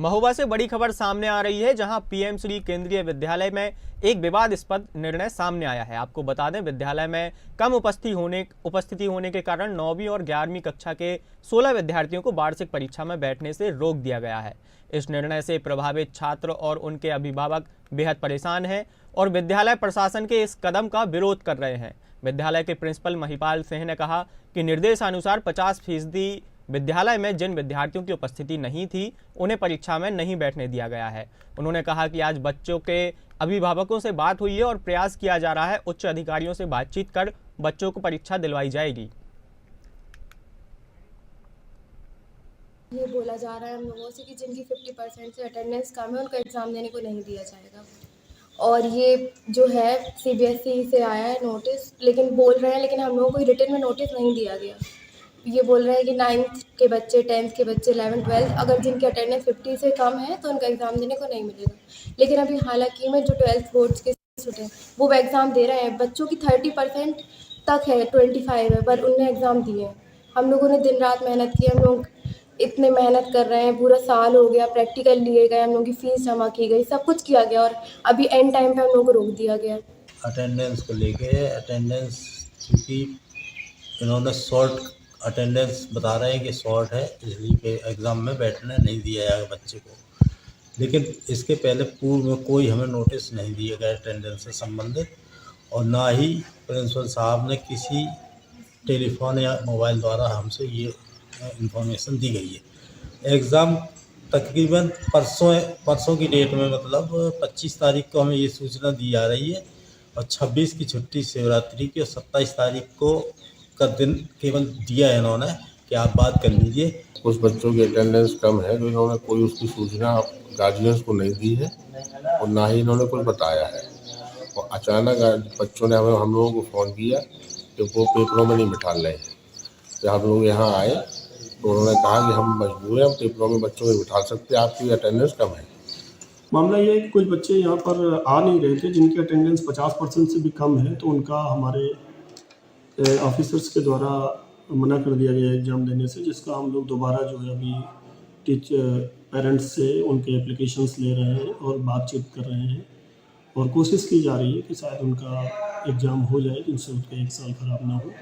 महोबा से बड़ी खबर सामने आ रही है, जहां पीएम श्री केंद्रीय विद्यालय में एक विवादास्पद निर्णय सामने आया है। आपको बता दें, विद्यालय में कम उपस्थिति होने के कारण 9वीं और 11वीं कक्षा के 16 विद्यार्थियों को वार्षिक परीक्षा में बैठने से रोक दिया गया है। इस निर्णय से प्रभावित छात्र और उनके अभिभावक बेहद परेशान हैं और विद्यालय प्रशासन के इस कदम का विरोध कर रहे हैं। विद्यालय के प्रिंसिपल महिपाल सिंह ने कहा कि निर्देशानुसार 50% विद्यालय में जिन विद्यार्थियों की उपस्थिति नहीं थी, उन्हें परीक्षा में नहीं बैठने दिया गया है। उन्होंने कहा कि आज बच्चों के अभिभावकों से बात हुई है और प्रयास किया जा रहा है, उच्च अधिकारियों से बातचीत कर बच्चों को परीक्षा दिलवाई जाएगी। ये बोला जा रहा है हम लोगों से कि जिनकी 50% से अटेंडेंस कम है उनको एग्ज़ाम देने को नहीं दिया जाएगा। और ये जो है सीबीएसई से आया है नोटिस, लेकिन बोल रहे हैं, लेकिन हम लोगों को रिटन में नोटिस नहीं दिया गया। ये बोल रहे हैं कि 9th के बच्चे, 10th के बच्चे, 11th 12th अगर जिनकी अटेंडेंस 50 से कम है तो उनका एग्ज़ाम देने को नहीं मिलेगा। लेकिन अभी हालांकि में जो 12th बोर्ड्स के स्टूडेंट हैं वो एग्ज़ाम दे रहे हैं। बच्चों की 30% तक है, 25 है, पर उनने एग्ज़ाम दिए हैं। हम लोगों ने दिन रात मेहनत की, हम लोग इतने मेहनत कर रहे हैं, पूरा साल हो गया, प्रैक्टिकल लिए गए, हम लोगों की फ़ीस जमा की गई, सब कुछ किया गया और अभी एंड टाइम पे हम लोगों को रोक दिया गया। अटेंडेंस को लेके अटेंडेंस चूँकि इन्होंने शॉर्ट अटेंडेंस बता रहे हैं कि शॉर्ट है, इसलिए एग्ज़ाम में बैठने नहीं दिया जाएगा बच्चे को। लेकिन इसके पहले पूर्व में कोई हमें नोटिस नहीं दिया गया अटेंडेंस से संबंधित, और ना ही प्रिंसिपल साहब ने किसी टेलीफोन या मोबाइल द्वारा हमसे ये इंफॉर्मेशन दी गई है। एग्ज़ाम तकरीबन परसों की डेट में, मतलब 25 तारीख को हमें ये सूचना दी जा रही है, और 26 की छुट्टी शिवरात्रि की और 27 तारीख को का दिन केवल दिया है इन्होंने कि आप बात कर लीजिए। कुछ बच्चों की अटेंडेंस कम है, तो इन्होंने कोई उसकी सूचना गार्जियंस को नहीं दी है और ना ही इन्होंने कुछ बताया है। और अचानक बच्चों ने हम लोगों को फ़ोन किया कि वो पेपरों में नहीं बिठा रहे हैं। जब हम लोग यहाँ आए तो उन्होंने कहा कि हम मजबूर हैं, हम पेपरों में बच्चों को बिठा सकते हैं, आपकी अटेंडेंस कम है। मामला ये है कि कुछ बच्चे यहाँ पर आ नहीं रहे थे जिनकी अटेंडेंस 50% से भी कम है, तो उनका हमारे ऑफिसर्स के द्वारा मना कर दिया गया एग्ज़ाम देने से, जिसका हम लोग दोबारा जो है अभी पेरेंट्स से उनके एप्लीकेशंस ले रहे हैं और बातचीत कर रहे हैं और कोशिश की जा रही है कि शायद उनका एग्ज़ाम हो जाए, जिनसे उनका 1 साल ख़राब ना हो।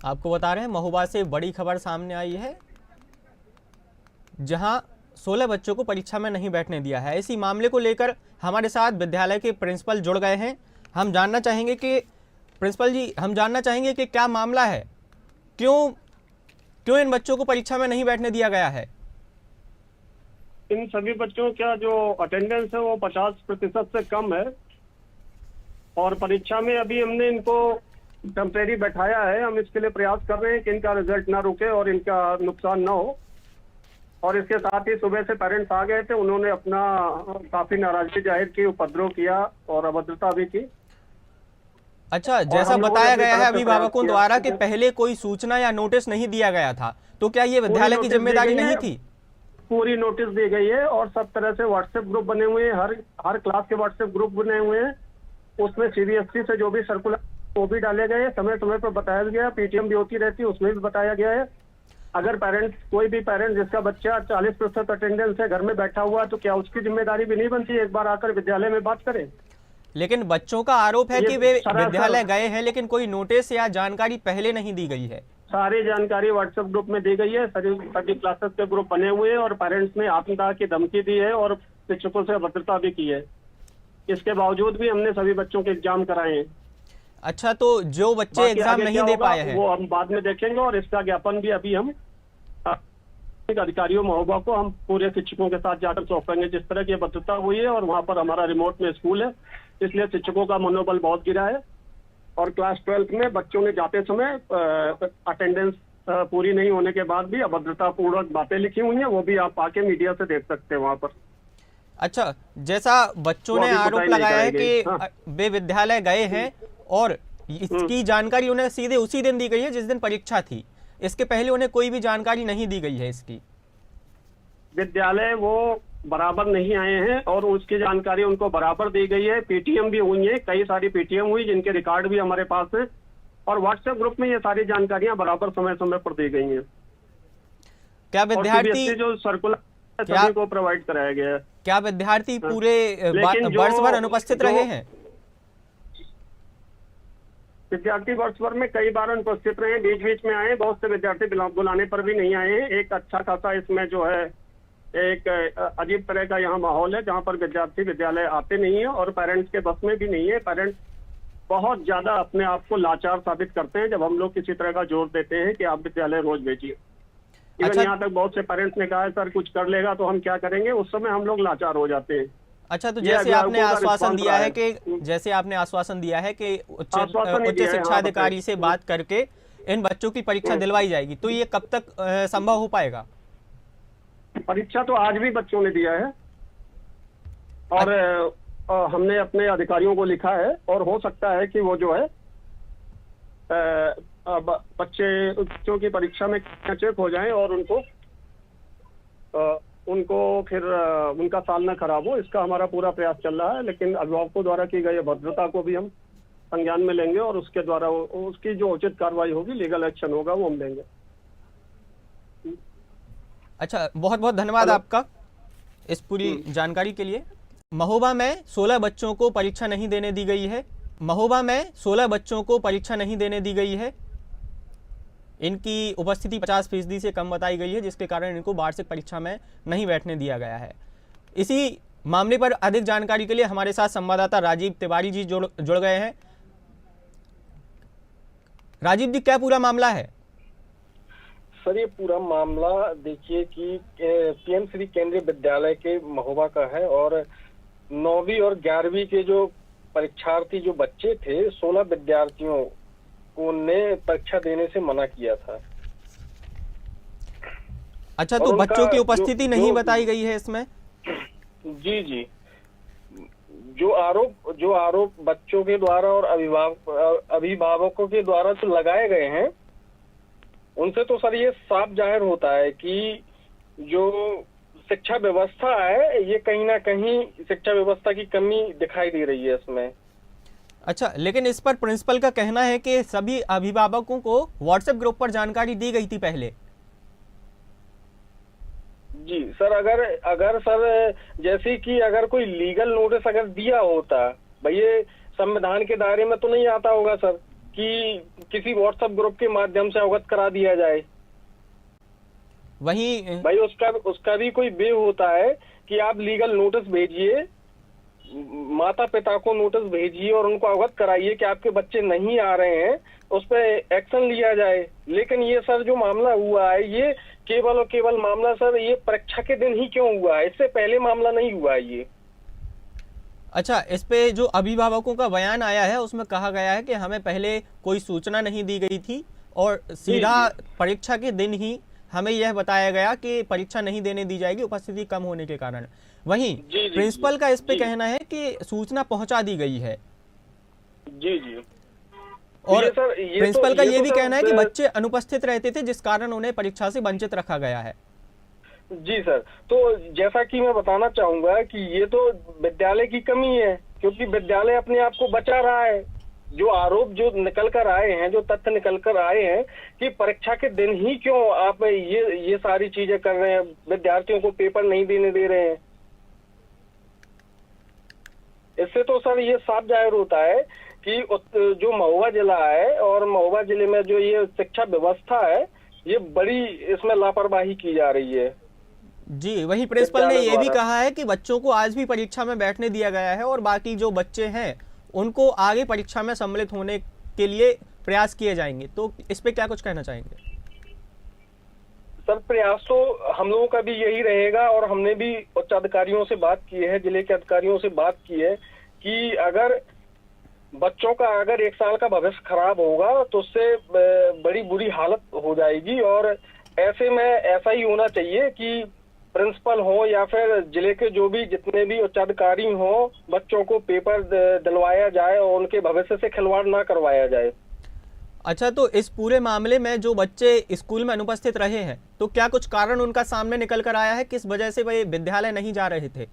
आपको बता रहे हैं, महोबा से बड़ी खबर सामने आई है, जहां 16 बच्चों को परीक्षा में नहीं बैठने दिया है। इसी मामले को लेकर हमारे साथ विद्यालय के प्रिंसिपल जुड़ गए हैं। हम जानना चाहेंगे कि प्रिंसिपल जी, कि क्या मामला है, क्यों इन बच्चों को परीक्षा में नहीं बैठने दिया गया है? इन सभी बच्चों का जो अटेंडेंस है वो 50% से कम है और परीक्षा में अभी हमने इनको टेम्परेरी बैठाया है। हम इसके लिए प्रयास कर रहे हैं कि इनका रिजल्ट ना रुके और इनका नुकसान ना हो। और इसके साथ ही सुबह से पेरेंट्स आ गए थे, उन्होंने अपना काफी नाराजगी जाहिर की, उपद्रव किया और अभद्रता भी की। अच्छा, जैसा बताया गया है अभिभावकों द्वारा कि पहले कोई सूचना या नोटिस नहीं दिया गया था, तो क्या ये विद्यालय की जिम्मेदारी नहीं थी? पूरी नोटिस दी गई है और सब तरह से व्हाट्सएप ग्रुप बने हुए हैं, हर क्लास के व्हाट्सएप ग्रुप बने हुए हैं। उसमें सीबीएसई से जो भी सर्कुलर वो भी डाले गए, समय समय पर बताया गया, पीटीएम भी होती रहती है, उसमें भी बताया गया है। अगर कोई भी पेरेंट्स जिसका बच्चा 40% अटेंडेंस है घर में बैठा हुआ है, तो क्या उसकी जिम्मेदारी भी नहीं बनती एक बार आकर विद्यालय में बात करें? लेकिन बच्चों का आरोप है कि वे विद्यालय गए हैं, लेकिन कोई नोटिस या जानकारी पहले नहीं दी गई है। सारी जानकारी व्हाट्सएप ग्रुप में दी गई है, सभी क्लासेस के ग्रुप बने हुए हैं और पेरेंट्स ने आत्मदाह की धमकी दी है और शिक्षकों से अभद्रता भी की है। इसके बावजूद भी हमने सभी बच्चों के एग्जाम कराए हैं। अच्छा, तो जो बच्चे एग्जाम नहीं दे पाए हैं वो हम बाद में देखेंगे और इसका ज्ञापन भी अभी हम अधिकारियों महोबा को हम पूरे शिक्षकों के साथ जाकर सौंपेंगे। जिस तरह की अभद्रता हुई है और वहाँ पर हमारा रिमोट में स्कूल है, इसलिए शिक्षकों का मनोबल बहुत गिरा है और क्लास 12th में बच्चों ने जाते समय अटेंडेंस पूरी नहीं होने के बाद भी अभद्रता पूर्वक बातें लिखी हुई हैं, वो भी आप आके मीडिया से देख सकते हैं वहाँ पर। अच्छा, जैसा बच्चों ने आरोप लगाया है कि वे विद्यालय गए हैं और इसकी जानकारी उन्हें सीधे उसी दिन दी गई है जिस दिन परीक्षा थी, इसके पहले उन्हें कोई भी जानकारी नहीं दी गई है इसकी। विद्यालय वो बराबर नहीं आए हैं और उसकी जानकारी उनको बराबर दी गई है। पीटीएम भी हुई है, कई सारी पीटीएम हुई जिनके रिकॉर्ड भी हमारे पास है और व्हाट्सएप ग्रुप में ये सारी जानकारियां बराबर समय समय पर दी गई हैं। क्या और विद्यार्थी सीबीएसई जो सर्कुलर क्या- सभी को प्रोवाइड कराया गया है। क्या विद्यार्थी पूरे लेकिन जो- वर्ष भर अनुपस्थित जो- रहे हैं? विद्यार्थी वर्ष भर में कई बार अनुपस्थित रहे हैं, बीच बीच में आए, बहुत से विद्यार्थी बुलाने पर भी नहीं आए हैं। एक अच्छा खासा इसमें जो है एक अजीब तरह का यहाँ माहौल है जहाँ पर विद्यार्थी विद्यालय आते नहीं है और पेरेंट्स के बस में भी नहीं है। पेरेंट्स बहुत ज्यादा अपने आप को लाचार साबित करते हैं जब हम लोग किसी तरह का जोर देते हैं कि आप विद्यालय रोज भेजिए। इवन अच्छा। यहाँ तक बहुत से पेरेंट्स ने कहा है सर कुछ कर लेगा तो हम क्या करेंगे, उस समय हम लोग लाचार हो जाते हैं। अच्छा, तो ये जैसे आपने अभिभावकों का आश्वासन response दिया रहा है है। कि आश्वासन दिया है कि उच्च आश्वासन नहीं उच्च दिया है, शिक्षा हाँ, अधिकारी बताइए। से बात करके इन बच्चों की परीक्षा दिलवाई जाएगी, तो ये कब तक संभव हो पाएगा? परीक्षा तो आज भी बच्चों ने दिया है और हमने अपने अधिकारियों को लिखा है और हो सकता है कि वो जो है बच्चों की परीक्षा में चेक हो जाएं और उनको फिर उनका साल न खराब हो, इसका हमारा पूरा प्रयास चल रहा है। लेकिन अभिभावकों द्वारा की गई भद्रता को भी हम संज्ञान में लेंगे और उसके द्वारा उसकी जो उचित कार्रवाई होगी, लीगल एक्शन होगा, वो हम लेंगे। अच्छा, बहुत बहुत धन्यवाद आपका इस पूरी जानकारी के लिए। महोबा में 16 बच्चों को परीक्षा नहीं देने दी गई है। महोबा में 16 बच्चों को परीक्षा नहीं देने दी गई है। इनकी उपस्थिति 50% से कम बताई गई है, जिसके कारण इनको वार्षिक परीक्षा में नहीं बैठने दिया गया है। इसी मामले पर अधिक जानकारी के लिए हमारे साथ संवाददाता राजीव तिवारी जी जुड़ गए हैं। राजीव जी, क्या पूरा मामला है? सर, ये पूरा मामला देखिए कि पीएम श्री केंद्रीय विद्यालय के महोबा का है और 9वीं और 11वीं के जो परीक्षार्थी जो बच्चे थे, 16 विद्यार्थियों को ने परीक्षा देने से मना किया था। अच्छा, और तो उनका बच्चों की उपस्थिति नहीं जो बताई गई है इसमें? जी, जो आरोप बच्चों के द्वारा और अभिभावकों के द्वारा जो लगाए गए हैं, उनसे तो सर ये साफ जाहिर होता है कि जो शिक्षा व्यवस्था है, ये कहीं ना कहीं शिक्षा व्यवस्था की कमी दिखाई दे रही है इसमें। अच्छा, लेकिन इस पर प्रिंसिपल का कहना है कि सभी अभिभावकों को व्हाट्सएप ग्रुप पर जानकारी दी गई थी पहले। जी सर, अगर सर जैसे कि अगर कोई लीगल नोटिस अगर दिया होता, भाई ये संविधान के दायरे में तो नहीं आता होगा सर कि किसी व्हाट्सएप ग्रुप के माध्यम से अवगत करा दिया जाए। वहीं भाई उसका भी कोई वे होता है कि आप लीगल नोटिस भेजिए, माता पिता को नोटिस भेजिए और उनको अवगत कराइए कि आपके बच्चे नहीं आ रहे हैं, उस पर एक्शन लिया जाए। लेकिन ये सर जो मामला हुआ है, ये केवल और केवल मामला सर ये परीक्षा के दिन ही क्यों हुआ है, इससे पहले मामला नहीं हुआ है ये। अच्छा, इस पे जो अभिभावकों का बयान आया है उसमें कहा गया है कि हमें पहले कोई सूचना नहीं दी गई थी और सीधा परीक्षा के दिन ही हमें यह बताया गया कि परीक्षा नहीं देने दी जाएगी उपस्थिति कम होने के कारण। वहीं प्रिंसिपल का इस पे कहना है कि सूचना पहुंचा दी गई है। जी और प्रिंसिपल का ये भी तो कहना है कि बच्चे अनुपस्थित रहते थे जिस कारण उन्हें परीक्षा से वंचित रखा गया है। जी सर, तो जैसा कि मैं बताना चाहूंगा कि ये तो विद्यालय की कमी है, क्योंकि विद्यालय अपने आप को बचा रहा है। जो आरोप जो निकल कर आए हैं, जो तथ्य निकल कर आए हैं कि परीक्षा के दिन ही क्यों आप ये सारी चीजें कर रहे हैं, विद्यार्थियों को पेपर नहीं देने दे रहे हैं, इससे तो सर ये साफ जाहिर होता है कि जो महोबा जिला है और महोबा जिले में जो ये शिक्षा व्यवस्था है, ये बड़ी इसमें लापरवाही की जा रही है। जी, वही प्रिंसिपल ने ये भी कहा है कि बच्चों को आज भी परीक्षा में बैठने दिया गया है और बाकी जो बच्चे हैं उनको आगे परीक्षा में सम्मिलित होने के लिए प्रयास किए जाएंगे। तो इस पे क्या कुछ कहना चाहेंगे? सर, प्रयास तो हम लोगों का भी यही रहेगा और हमने भी उच्च अधिकारियों से बात की है, जिले के अधिकारियों से बात की है कि अगर बच्चों का अगर 1 साल का भविष्य खराब होगा तो उससे बड़ी बुरी हालत हो जाएगी। और ऐसे में ऐसा ही होना चाहिए कि प्रिंसिपल हो या फिर जिले के जो भी जितने भी उच्चाधिकारी हो, बच्चों को पेपर दिलवाया जाए और उनके भविष्य से खिलवाड़ ना करवाया जाए। अच्छा, तो इस पूरे मामले में जो बच्चे स्कूल में अनुपस्थित रहे हैं, तो क्या कुछ कारण उनका सामने निकल कर आया है, किस वजह से वे विद्यालय नहीं जा रहे थे?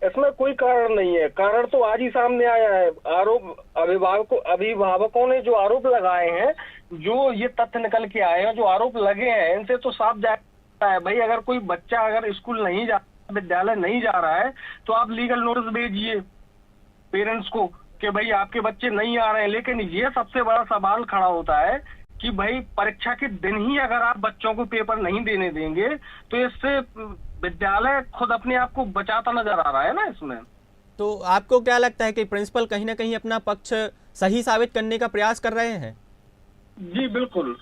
इसमें कोई कारण नहीं है। कारण तो आज ही सामने आया है। आरोप अभिभावकों ने जो आरोप लगाए हैं, जो ये तथ्य निकल के आए हैं, जो आरोप लगे हैं, इनसे तो साफ जाता है भाई, अगर कोई बच्चा अगर स्कूल नहीं जा, विद्यालय नहीं जा रहा है, तो आप लीगल नोटिस भेजिए पेरेंट्स को कि भाई आपके बच्चे नहीं आ रहे हैं। लेकिन ये सबसे बड़ा सवाल खड़ा होता है कि भाई परीक्षा के दिन ही अगर आप बच्चों को पेपर नहीं देने देंगे, तो इससे विद्यालय खुद अपने आप को बचाता नजर आ रहा है ना इसमें। तो आपको क्या लगता है कि प्रिंसिपल कहीं ना कहीं अपना पक्ष सही साबित करने का प्रयास कर रहे हैं? जी बिल्कुल।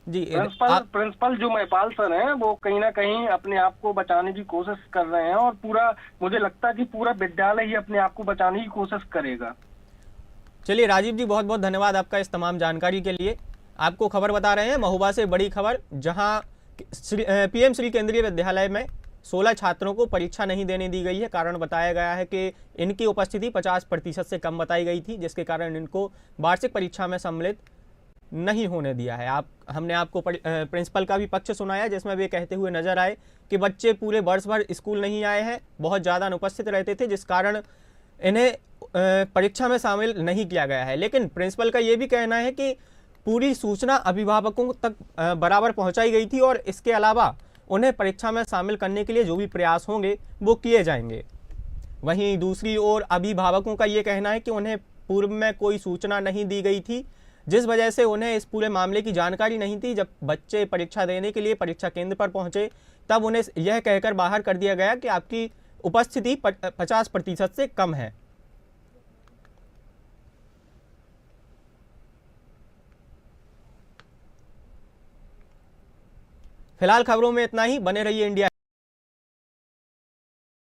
जी, प्रिंसिपल जो महिपाल सर हैं, वो कहीं ना कहीं अपने आप को बचाने की कोशिश कर रहे हैं, और पूरा मुझे लगता है कि पूरा विद्यालय ही अपने आप को बचाने की कोशिश करेगा। चलिए राजीव जी, बहुत बहुत धन्यवाद आपका इस तमाम जानकारी के लिए। आपको खबर बता रहे हैं महोबा से बड़ी खबर, जहां पीएम श्री केंद्रीय विद्यालय में 16 छात्रों को परीक्षा नहीं देने दी गई है। कारण बताया गया है कि इनकी उपस्थिति 50% से कम बताई गई थी, जिसके कारण इनको वार्षिक परीक्षा में सम्मिलित नहीं होने दिया है। हमने आपको प्रिंसिपल का भी पक्ष सुनाया, जिसमें वे कहते हुए नजर आए कि बच्चे पूरे वर्ष भर स्कूल नहीं आए हैं, बहुत ज़्यादा अनुपस्थित रहते थे, जिस कारण इन्हें परीक्षा में शामिल नहीं किया गया है। लेकिन प्रिंसिपल का ये भी कहना है कि पूरी सूचना अभिभावकों तक बराबर पहुंचाई गई थी, और इसके अलावा उन्हें परीक्षा में शामिल करने के लिए जो भी प्रयास होंगे वो किए जाएंगे। वहीं दूसरी ओर अभिभावकों का ये कहना है कि उन्हें पूर्व में कोई सूचना नहीं दी गई थी, जिस वजह से उन्हें इस पूरे मामले की जानकारी नहीं थी। जब बच्चे परीक्षा देने के लिए परीक्षा केंद्र पर पहुंचे, तब उन्हें यह कहकर बाहर कर दिया गया कि आपकी उपस्थिति 50% से कम है। फिलहाल खबरों में इतना ही। बने रहिए इंडिया।